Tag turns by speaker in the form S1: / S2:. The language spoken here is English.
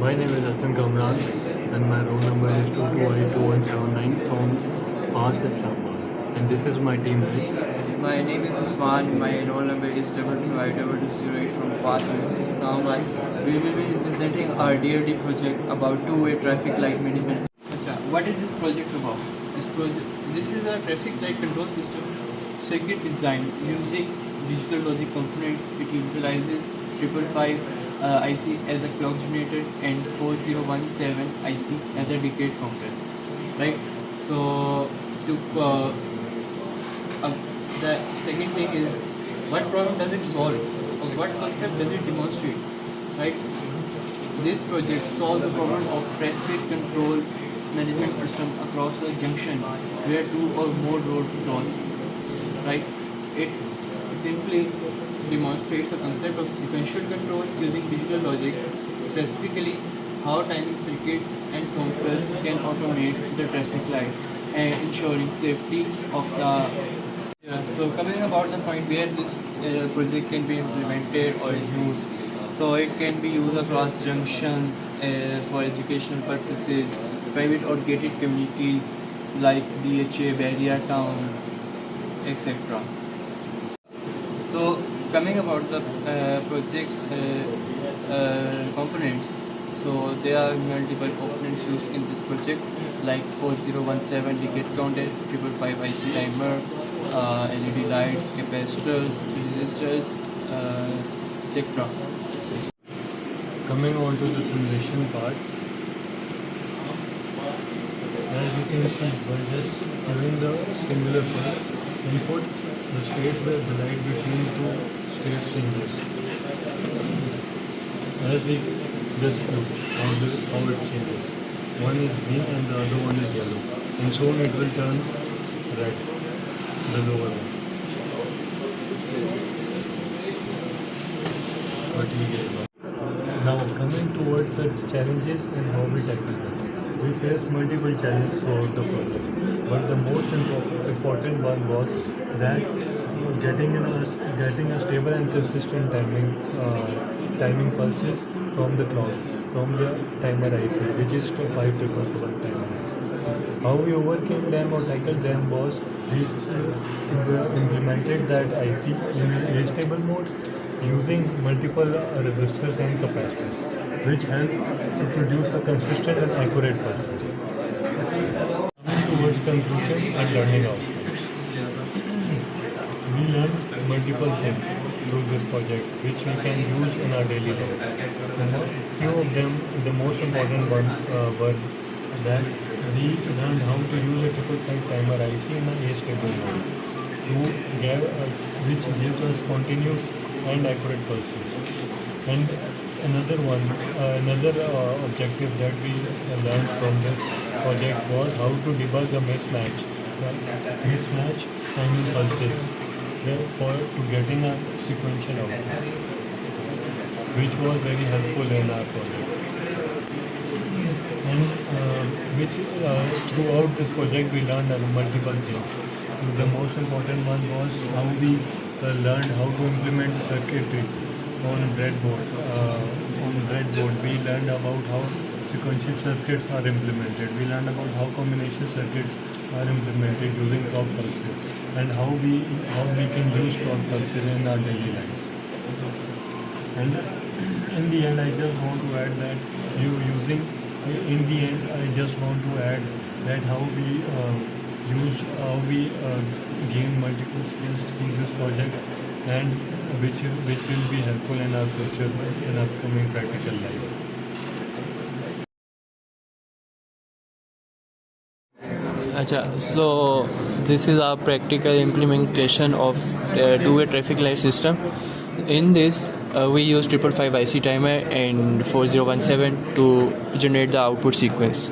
S1: My name is Hassan Kamran and my roll number is 22I2179 from Fast Islamabad. And this is my team lead.
S2: My name is Usman. My roll number is 22I2208 from Fast Islamabad. We will be presenting our DRD project about two-way traffic light management. What is this project about? This is a traffic light control system circuit design using digital logic components. It utilizes 555 IC as a clock generator and 4017 IC as a decade counter. Right. So the second thing is, what problem does it solve, or what concept does it demonstrate? Right. This project solves the problem of traffic control management system across a junction where two or more roads cross. Right. It simply demonstrates the concept of sequential control using digital logic, specifically how timing circuits and counters can automate the traffic lights and ensuring safety of the. So coming about the point where this project can be implemented or used, so it can be used across junctions for educational purposes, private or gated communities like DHA, barrier towns, etc. So coming about the project's components, so there are multiple components used in this project like 4017 decade counter, 555 IC timer, LED lights, capacitors, resistors, etc.
S1: Coming on to the simulation part, as you can see, by just giving the singular pulse input, the states where the light between two states changes. As we just look how it changes. One is green and the other one is yellow. And soon it will turn red, the lower one. What you get now. Now coming towards the challenges and how we tackle them. We faced multiple challenges throughout the project, but the most important one was that getting a stable and consistent timing pulses from the clock, from the timer IC, which is 555 timer IC. How we overcame them or tackled them was we implemented that IC in A-stable mode using multiple resistors and capacitors, which help to produce a consistent and accurate pulse. Coming towards conclusion and learning outcomes. We learned multiple things through this project, which we can use in our daily life. And a few of them, the most important one were that we learned how to use a 555 timer IC in an A-stable mode, which gives us continuous and accurate pulses. And another objective that we learned from this project was how to debug a mismatch timing pulses to getting a sequential output, which was very helpful in our project. And throughout this project we learned multiple things. The most important one was how we learned how to implement circuitry on breadboard. We learned about how sequential circuits are implemented. We learned about how combination circuits are implemented using clock pulses, and how we can use clock pulses in our daily lives. And in the end, I just want to add that how we gain multiple skills through this project, and which will be helpful in our future in upcoming practical life.
S2: So this is our practical implementation of two-way traffic light system. In this, we use 555 IC timer and 4017 to generate the output sequence.